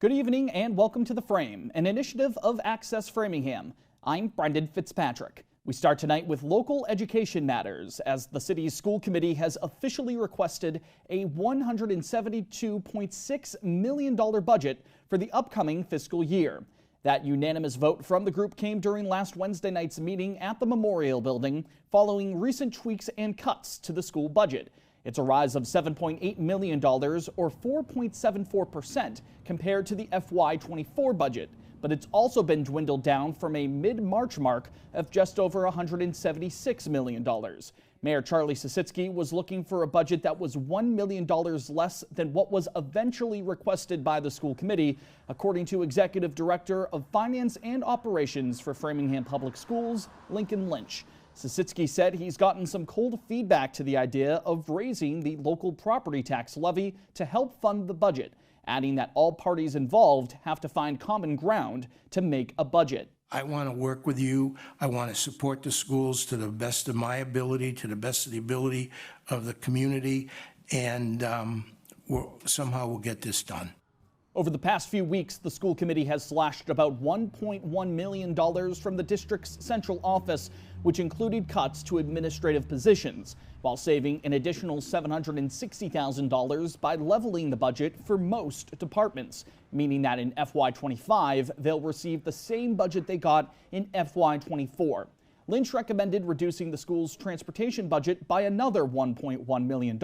Good evening and welcome to The Frame, an initiative of Access Framingham. I'm Brendan Fitzpatrick. We start tonight with local education matters as the city's school committee has officially requested a $172.6 million budget for the upcoming fiscal year. That unanimous vote from the group came during last Wednesday night's meeting at the Memorial Building following recent tweaks and cuts to the school budget. It's a rise of $7.8 million or 4.74% compared to the FY24 budget, but it's also been dwindled down from a mid-March mark of just over $176 million. Mayor Charlie Sisitsky was looking for a budget that was $1 million less than what was eventually requested by the school committee, according to Executive Director of Finance and Operations for Framingham Public Schools, Lincoln Lynch. Sisitsky said he's gotten some cold feedback to the idea of raising the local property tax levy to help fund the budget, adding that all parties involved have to find common ground to make a budget. I want to work with you. I want to support the schools to the best of my ability, to the best of the ability of the community, and somehow we'll get this done. Over the past few weeks, the school committee has slashed about $1.1 million from the district's central office, which included cuts to administrative positions, while saving an additional $760,000 by leveling the budget for most departments, meaning that in FY25, they'll receive the same budget they got in FY24. Lynch recommended reducing the school's transportation budget by another $1.1 million.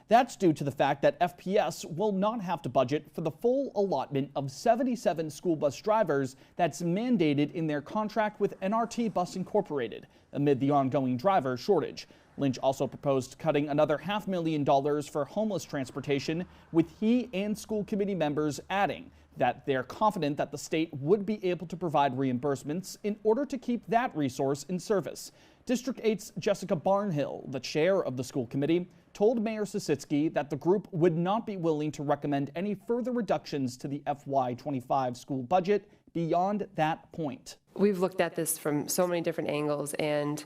That's due to the fact that FPS will not have to budget for the full allotment of 77 school bus drivers that's mandated in their contract with NRT Bus Incorporated amid the ongoing driver shortage. Lynch also proposed cutting another $500,000 for homeless transportation, with he and school committee members adding that they're confident that the state would be able to provide reimbursements in order to keep that resource in service. District 8's Jessica Barnhill, the chair of the school committee, told Mayor Sisitsky that the group would not be willing to recommend any further reductions to the FY25 school budget beyond that point. We've looked at this from so many different angles, and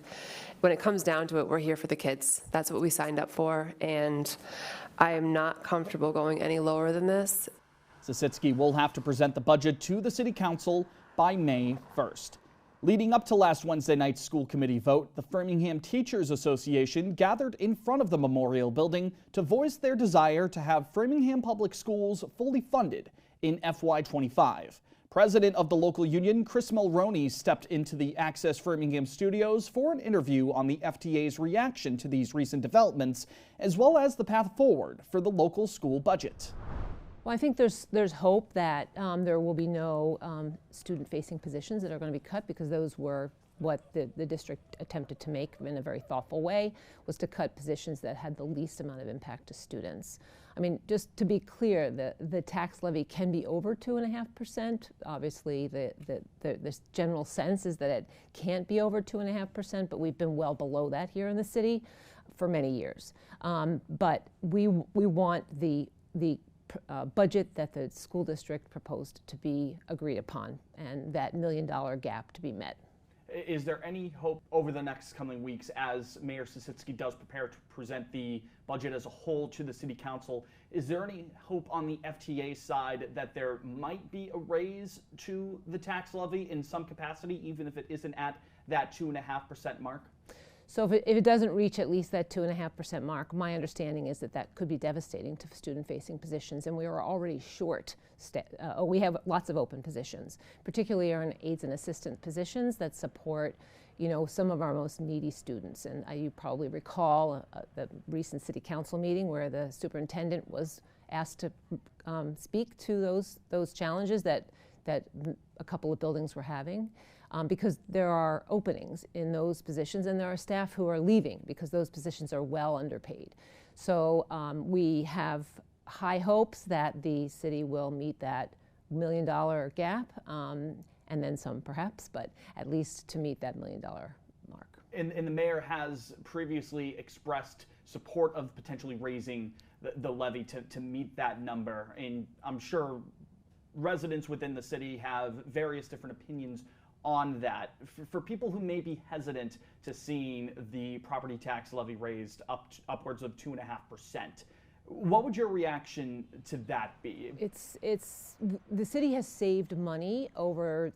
when it comes down to it, we're here for the kids. That's what we signed up for, and I am not comfortable going any lower than this. Sisitsky will have to present the budget to the City Council by May 1st. Leading up to last Wednesday night's school committee vote, the Framingham Teachers Association gathered in front of the Memorial Building to voice their desire to have Framingham Public Schools fully funded in FY25. President of the local union, Chris Mulroney, stepped into the Access Framingham studios for an interview on the FTA's reaction to these recent developments, as well as the path forward for the local school budget. Well, I think there's hope that there will be no student-facing positions that are going to be cut, because those were what the district attempted to make in a very thoughtful way, was to cut positions that had the least amount of impact to students. I mean, just to be clear, the tax levy can be over 2.5%. Obviously, the general sense is that it can't be over 2.5%, but we've been well below that here in the city for many years. But we want the budget that the school district proposed to be agreed upon, and that $1 million gap to be met. Is there any hope over the next coming weeks, as Mayor Sisitsky does prepare to present the budget as a whole to the City Council, is there any hope on the FTA side that there might be a raise to the tax levy in some capacity, even if it isn't at that 2.5% mark? So if it doesn't reach at least that 2.5% mark, my understanding is that could be devastating to student-facing positions, and we are already short. We have lots of open positions, particularly our aides and assistant positions that support, some of our most needy students. And you probably recall the recent City Council meeting where the superintendent was asked to speak to those challenges that a couple of buildings were having. Because there are openings in those positions, and there are staff who are leaving because those positions are well underpaid. So we have high hopes that the city will meet that $1 million gap, and then some perhaps, but at least to meet that $1 million mark. And the mayor has previously expressed support of potentially raising the levy to meet that number. And I'm sure residents within the city have various different opinions on that. For people who may be hesitant to seeing the property tax levy raised upwards of 2.5%, What would your reaction to that be? The city has saved money over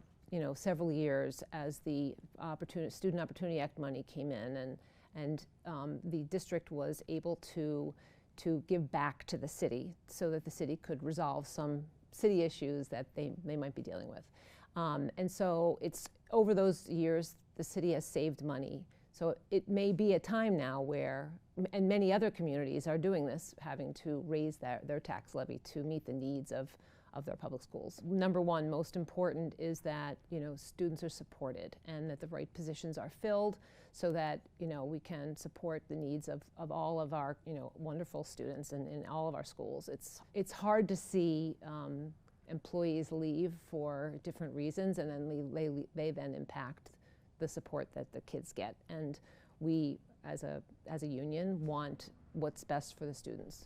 several years as the Student Opportunity Act money came in, and the district was able to give back to the city so that the city could resolve some city issues that they might be dealing with. And so it's over those years the city has saved money. So it may be a time now where, and many other communities are doing this, having to raise their tax levy to meet the needs of their public schools. Number one, most important, is that students are supported and that the right positions are filled so that we can support the needs of all of our wonderful students in all of our schools. It's hard to see employees leave for different reasons, and then they then impact the support that the kids get. And we, as a union, want what's best for the students.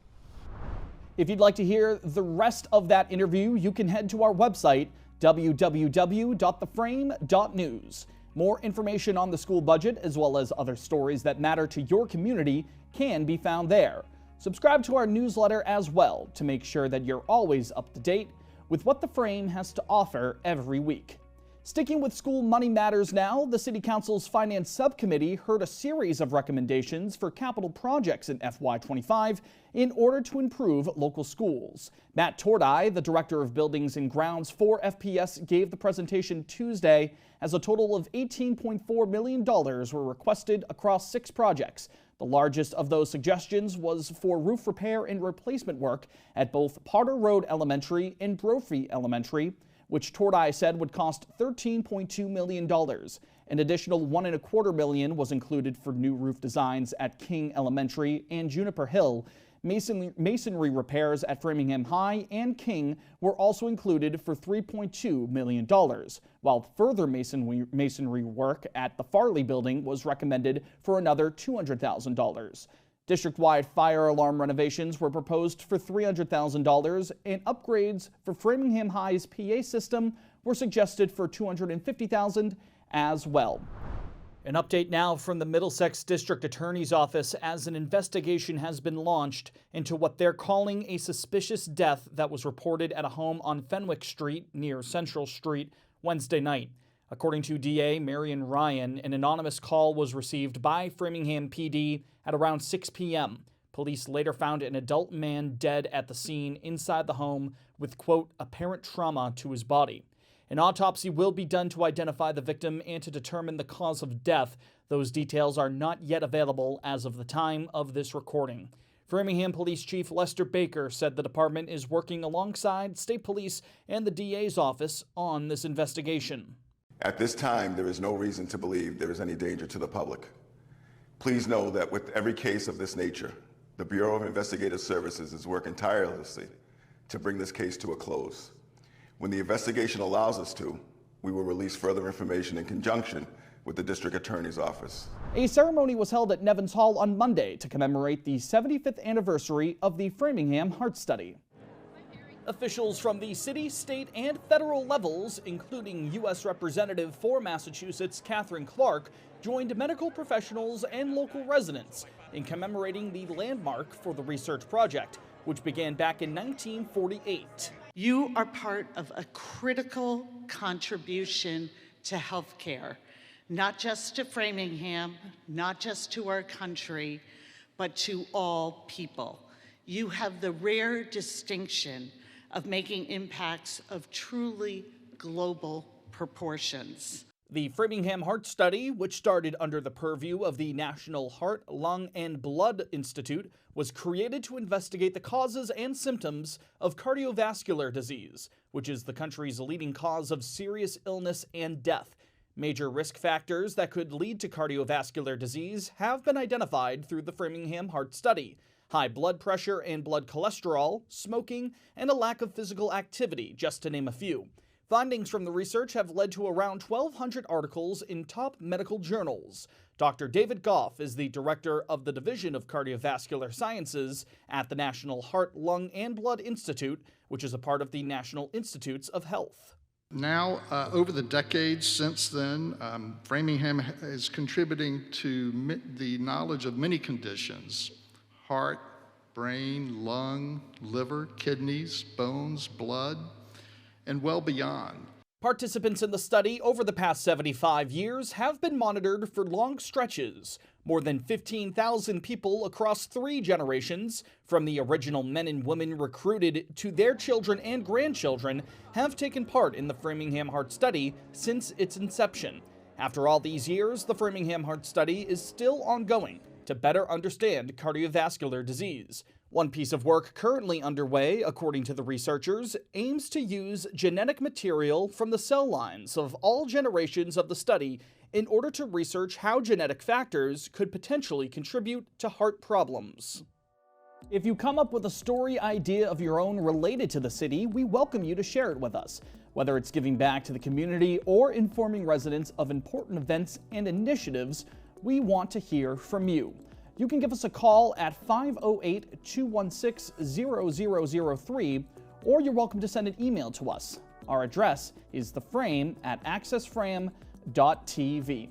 If you'd like to hear the rest of that interview, you can head to our website, www.theframe.news. More information on the school budget, as well as other stories that matter to your community, can be found there. Subscribe to our newsletter as well to make sure that you're always up to date with what the Frame has to offer every week. Sticking with school money matters now, the City Council's Finance Subcommittee heard a series of recommendations for capital projects in FY25 in order to improve local schools. Matt Tordai, the Director of Buildings and Grounds for FPS, gave the presentation Tuesday as a total of $18.4 million were requested across 6 projects. The largest of those suggestions was for roof repair and replacement work at both Potter Road Elementary and Brophy Elementary, which Tordai said would cost $13.2 million. An additional $1.25 million was included for new roof designs at King Elementary and Juniper Hill. Masonry repairs at Framingham High and King were also included for $3.2 million, while further masonry work at the Farley building was recommended for another $200,000. District-wide fire alarm renovations were proposed for $300,000, and upgrades for Framingham High's PA system were suggested for $250,000 as well. An update now from the Middlesex District Attorney's Office, as an investigation has been launched into what they're calling a suspicious death that was reported at a home on Fenwick Street near Central Street Wednesday night. According to DA Marion Ryan, an anonymous call was received by Framingham PD at around 6 p.m. Police later found an adult man dead at the scene inside the home with, quote, apparent trauma to his body. An autopsy will be done to identify the victim and to determine the cause of death. Those details are not yet available as of the time of this recording. Framingham Police Chief Lester Baker said the department is working alongside state police and the DA's office on this investigation. At this time, there is no reason to believe there is any danger to the public. Please know that with every case of this nature, the Bureau of Investigative Services is working tirelessly to bring this case to a close. When the investigation allows us to, we will release further information in conjunction with the District Attorney's Office. A ceremony was held at Nevins Hall on Monday to commemorate the 75th anniversary of the Framingham Heart Study. Officials from the city, state, and federal levels, including U.S. Representative for Massachusetts Catherine Clark, joined medical professionals and local residents in commemorating the landmark for the research project, which began back in 1948. You are part of a critical contribution to healthcare, not just to Framingham, not just to our country, but to all people. You have the rare distinction of making impacts of truly global proportions. The Framingham Heart Study, which started under the purview of the National Heart, Lung, and Blood Institute, was created to investigate the causes and symptoms of cardiovascular disease, which is the country's leading cause of serious illness and death. Major risk factors that could lead to cardiovascular disease have been identified through the Framingham Heart Study: high blood pressure and blood cholesterol, smoking, and a lack of physical activity, just to name a few. Findings from the research have led to around 1,200 articles in top medical journals. Dr. David Goff is the director of the Division of Cardiovascular Sciences at the National Heart, Lung, and Blood Institute, which is a part of the National Institutes of Health. Now, over the decades since then, Framingham is contributing to the knowledge of many conditions: heart, brain, lung, liver, kidneys, bones, blood, and well beyond. Participants in the study over the past 75 years have been monitored for long stretches. More than 15,000 people across 3 generations, from the original men and women recruited to their children and grandchildren, have taken part in the Framingham Heart Study since its inception. After all these years, the Framingham Heart Study is still ongoing to better understand cardiovascular disease. One piece of work currently underway, according to the researchers, aims to use genetic material from the cell lines of all generations of the study in order to research how genetic factors could potentially contribute to heart problems. If you come up with a story idea of your own related to the city, we welcome you to share it with us. Whether it's giving back to the community or informing residents of important events and initiatives, we want to hear from you. You can give us a call at 508-216-0003, or you're welcome to send an email to us. Our address is theframe@accessfram.tv.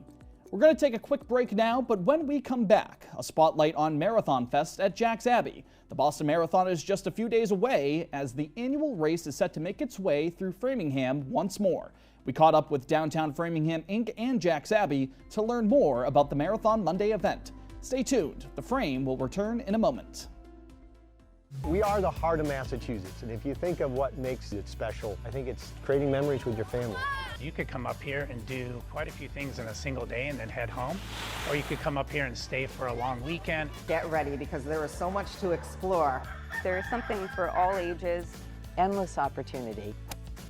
We're going to take a quick break now, but when we come back, a spotlight on Marathon Fest at Jack's Abbey. The Boston Marathon is just a few days away as the annual race is set to make its way through Framingham once more. We caught up with Downtown Framingham Inc. and Jack's Abbey to learn more about the Marathon Monday event. Stay tuned. The Frame will return in a moment. We are the heart of Massachusetts, and if you think of what makes it special, I think it's creating memories with your family. You could come up here and do quite a few things in a single day and then head home, or you could come up here and stay for a long weekend. Get ready, because there is so much to explore. There is something for all ages. Endless opportunity.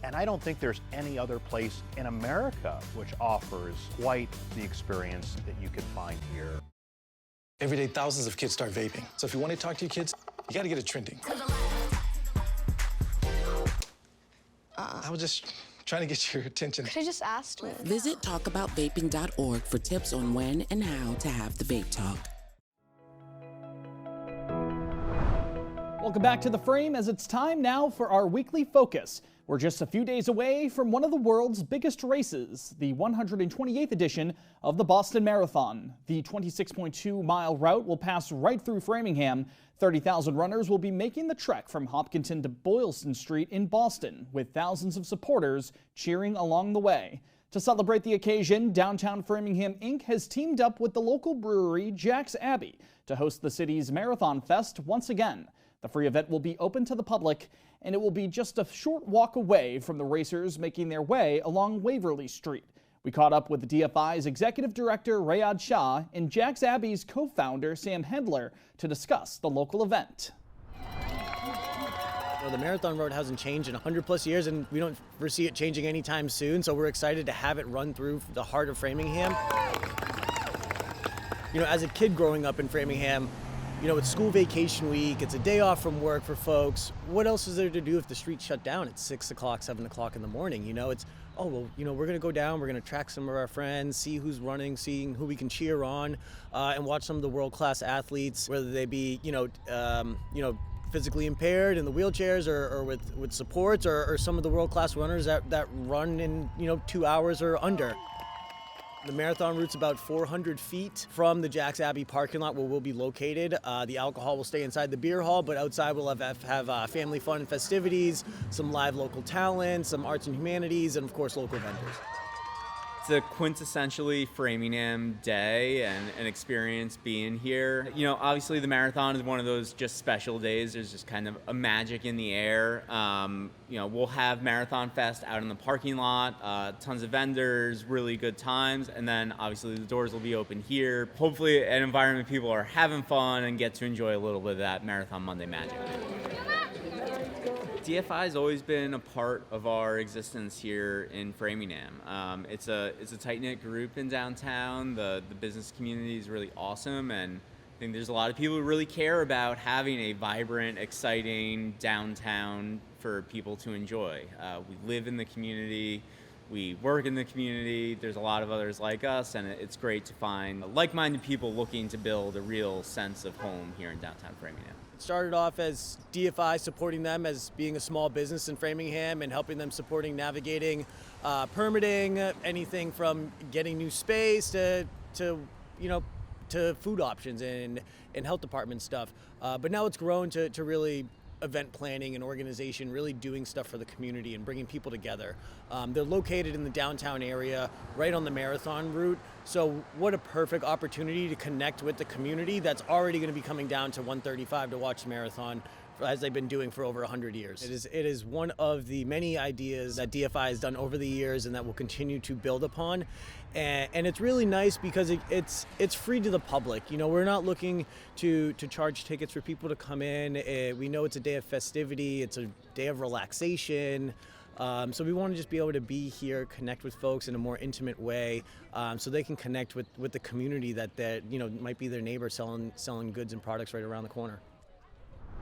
And I don't think there's any other place in America which offers quite the experience that you can find here. Every day, thousands of kids start vaping. So if you want to talk to your kids, you got to get it trending. I was just trying to get your attention. Could I just ask? Visit talkaboutVaping.org for tips on when and how to have the vape talk. Welcome back to The Frame, as it's time now for our weekly focus. We're just a few days away from one of the world's biggest races, the 128th edition of the Boston Marathon. The 26.2-mile route will pass right through Framingham. 30,000 runners will be making the trek from Hopkinton to Boylston Street in Boston, with thousands of supporters cheering along the way. To celebrate the occasion, Downtown Framingham Inc. has teamed up with the local brewery Jack's Abbey to host the city's Marathon Fest once again. The free event will be open to the public, and it will be just a short walk away from the racers making their way along Waverly Street. We caught up with DFI's Executive Director Rayad Shah and Jack's Abbey's co-founder Sam Hendler to discuss the local event. The marathon road hasn't changed in 100+ years, and we don't foresee it changing anytime soon, so we're excited to have it run through the heart of Framingham. As a kid growing up in Framingham, it's school vacation week, it's a day off from work for folks. What else is there to do if the street's shut down at 6 o'clock, 7 o'clock in the morning? It's, we're going to go down, we're going to track some of our friends, see who's running, seeing who we can cheer on, and watch some of the world-class athletes, whether they be, physically impaired in the wheelchairs or with supports, or some of the world-class runners that run in, 2 hours or under. The marathon route's about 400 feet from the Jack's Abbey parking lot where we'll be located. The alcohol will stay inside the beer hall, but outside we'll have family fun and festivities, some live local talent, some arts and humanities, and of course local vendors. It's a quintessentially Framingham day and an experience being here. Obviously the marathon is one of those just special days. There's just kind of a magic in the air. We'll have Marathon Fest out in the parking lot, tons of vendors, really good times, and then obviously the doors will be open here. Hopefully an environment people are having fun and get to enjoy a little bit of that Marathon Monday magic. DFI has always been a part of our existence here in Framingham. It's a tight-knit group in downtown. The business community is really awesome, and I think there's a lot of people who really care about having a vibrant, exciting downtown for people to enjoy. We live in the community, we work in the community, there's a lot of others like us, and it's great to find like-minded people looking to build a real sense of home here in downtown Framingham. It started off as DFI supporting them as being a small business in Framingham and helping them supporting navigating permitting, anything from getting new space to to food options and health department stuff. But now it's grown to really event planning and organization, really doing stuff for the community and bringing people together. They're located in the downtown area, right on the marathon route. So what a perfect opportunity to connect with the community that's already going to be coming down to 135 to watch the marathon, as they've been doing for over 100 years. It is one of the many ideas that DFI has done over the years and that we'll continue to build upon. And it's really nice because it's free to the public. You know, we're not looking to charge tickets for people to come in. We know it's a day of festivity, it's a day of relaxation. So we want to just be able to be here, connect with folks in a more intimate way, so they can connect with the community that might be their neighbor selling goods and products right around the corner.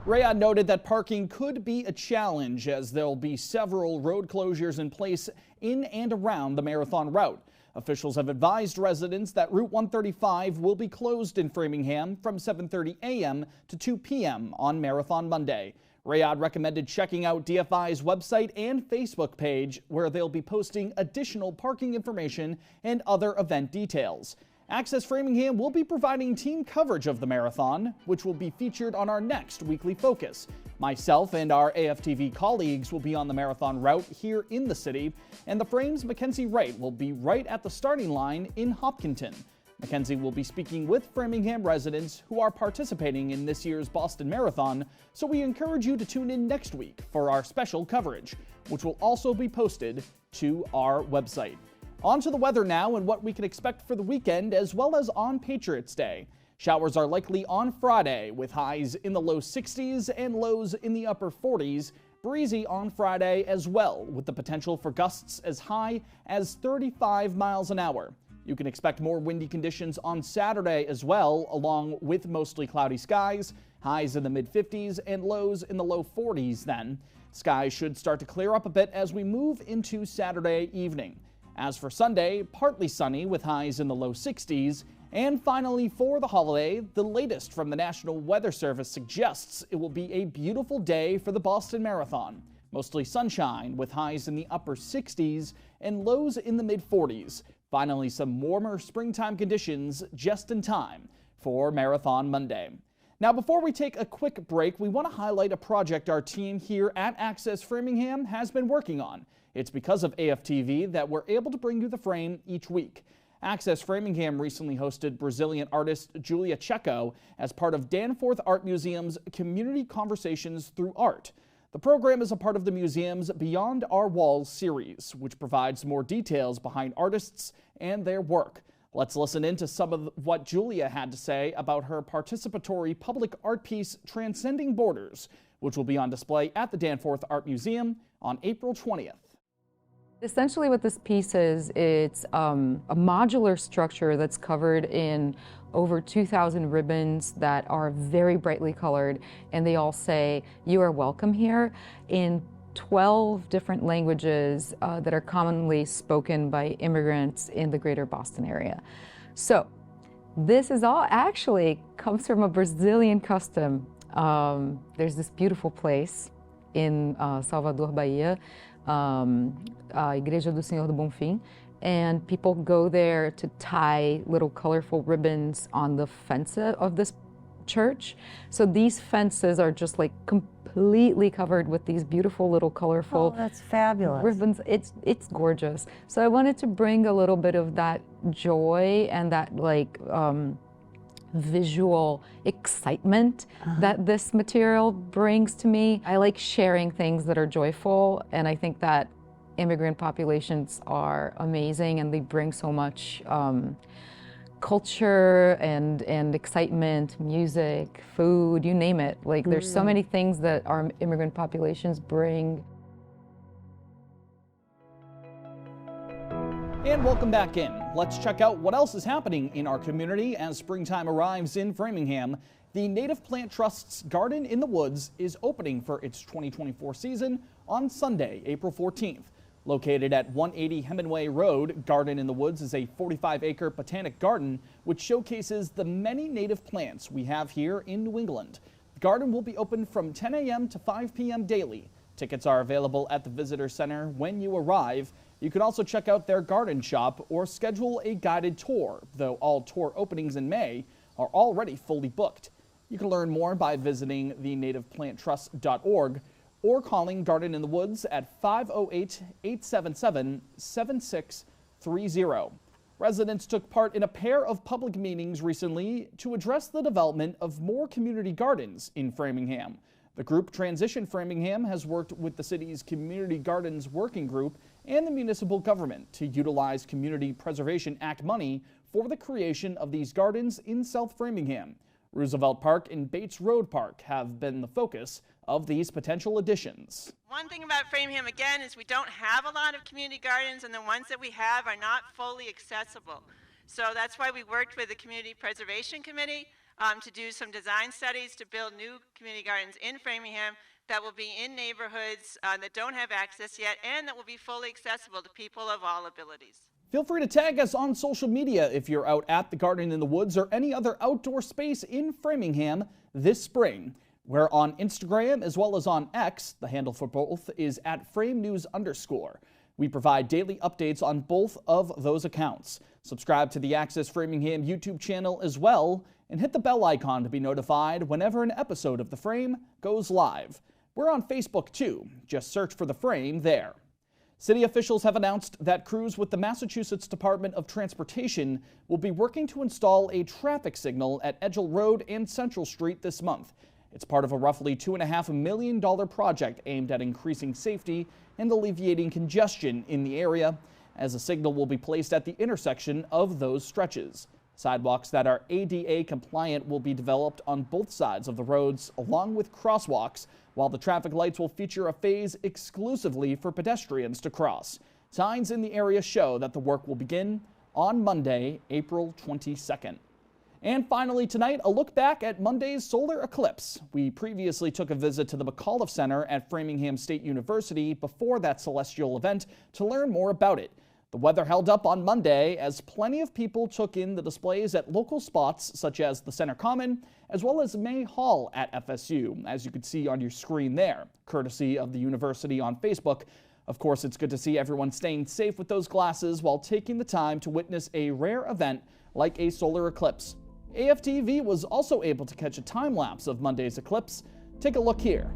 Rayad noted that parking could be a challenge as there'll be several road closures in place in and around the marathon route. Officials have advised residents that Route 135 will be closed in Framingham from 7:30 a.m. to 2 p.m. on Marathon Monday. Rayad recommended checking out DFI's website and Facebook page, where they'll be posting additional parking information and other event details. Access Framingham will be providing team coverage of the marathon, which will be featured on our next weekly focus. Myself and our AFTV colleagues will be on the marathon route here in the city, and the Frame's Mackenzie Wright will be right at the starting line in Hopkinton. Mackenzie will be speaking with Framingham residents who are participating in this year's Boston Marathon, so we encourage you to tune in next week for our special coverage, which will also be posted to our website. On to the weather now and what we can expect for the weekend as well as on Patriots Day. Showers are likely on Friday with highs in the low 60s and lows in the upper 40s. Breezy on Friday as well, with the potential for gusts as high as 35 miles an hour. You can expect more windy conditions on Saturday as well, along with mostly cloudy skies, highs in the mid-50s and lows in the low 40s then. Skies should start to clear up a bit as we move into Saturday evening. As for Sunday, partly sunny with highs in the low 60s. And finally, for the holiday, the latest from the National Weather Service suggests it will be a beautiful day for the Boston Marathon. Mostly sunshine with highs in the upper 60s and lows in the mid-40s. Finally, some warmer springtime conditions just in time for Marathon Monday. Now, before we take a quick break, we want to highlight a project our team here at Access Framingham has been working on. It's because of AFTV that we're able to bring you the Frame each week. Access Framingham recently hosted Brazilian artist Julia Checo as part of Danforth Art Museum's Community Conversations Through Art. The program is a part of the museum's Beyond Our Walls series, which provides more details behind artists and their work. Let's listen into some of what Julia had to say about her participatory public art piece Transcending Borders, which will be on display at the Danforth Art Museum on April 20th. Essentially what this piece is, it's a modular structure that's covered in over 2,000 ribbons that are very brightly colored, and they all say, "You are welcome here," in 12 different languages that are commonly spoken by immigrants in the greater Boston area. So this is all actually comes from a Brazilian custom. There's this beautiful place in Salvador, Bahia, Igreja do Senhor do Bonfim, and people go there to tie little colorful ribbons on the fence of this church. So these fences are just like completely covered with these beautiful little colorful that's fabulous. ribbons. It's gorgeous. So I wanted to bring a little bit of that joy and that like visual excitement that this material brings to me. I like sharing things that are joyful, and I think that immigrant populations are amazing and they bring so much culture and excitement, music, food, you name it. Like there's so many things that our immigrant populations bring. And welcome back in. Let's check out what else is happening in our community as springtime arrives in Framingham. The Native Plant Trust's Garden in the Woods is opening for its 2024 season on Sunday, April 14th. Located at 180 Hemingway Road, Garden in the Woods is a 45-acre botanic garden which showcases the many native plants we have here in New England. The garden will be open from 10 a.m. to 5 p.m. daily. Tickets are available at the Visitor Center when you arrive. You can also check out their garden shop or schedule a guided tour, though all tour openings in May are already fully booked. You can learn more by visiting thenativeplanttrust.org or calling Garden in the Woods at 508-877-7630. Residents took part in a pair of public meetings recently to address the development of more community gardens in Framingham. The group Transition Framingham has worked with the city's Community Gardens Working Group and the municipal government to utilize Community Preservation Act money for the creation of these gardens in South Framingham. Roosevelt Park and Bates Road Park have been the focus of these potential additions. One thing about Framingham, again, is we don't have a lot of community gardens, and the ones that we have are not fully accessible. So that's why we worked with the Community Preservation Committee to do some design studies to build new community gardens in Framingham that will be in neighborhoods that don't have access yet and that will be fully accessible to people of all abilities. Feel free to tag us on social media if you're out at the Garden in the Woods or any other outdoor space in Framingham this spring. We're on Instagram as well as on X. The handle for both is @FrameNews_. We provide daily updates on both of those accounts. Subscribe to the Access Framingham YouTube channel as well, and hit the bell icon to be notified whenever an episode of The Frame goes live. We're on Facebook too. Just search for The Frame there. City officials have announced that crews with the Massachusetts Department of Transportation will be working to install a traffic signal at Edgell Road and Central Street this month. It's part of a roughly $2.5 million project aimed at increasing safety and alleviating congestion in the area, as a signal will be placed at the intersection of those stretches. Sidewalks that are ADA compliant will be developed on both sides of the roads, along with crosswalks, while the traffic lights will feature a phase exclusively for pedestrians to cross. Signs in the area show that the work will begin on Monday, April 22nd. And finally tonight, a look back at Monday's solar eclipse. We previously took a visit to the McAuliffe Center at Framingham State University before that celestial event to learn more about it. The weather held up on Monday as plenty of people took in the displays at local spots such as the Center Common, as well as May Hall at FSU, as you can see on your screen there, courtesy of the university on Facebook. Of course, it's good to see everyone staying safe with those glasses while taking the time to witness a rare event like a solar eclipse. AFTV was also able to catch a time-lapse of Monday's eclipse. Take a look here.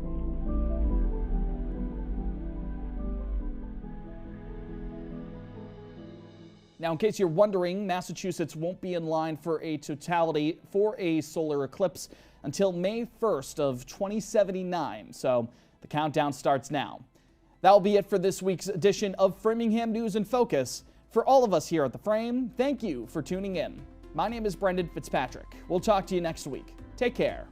Now, in case you're wondering, Massachusetts won't be in line for a totality for a solar eclipse until May 1st of 2079, so the countdown starts now. That'll be it for this week's edition of Framingham News in Focus. For all of us here at The Frame, thank you for tuning in. My name is Brendan Fitzpatrick. We'll talk to you next week. Take care.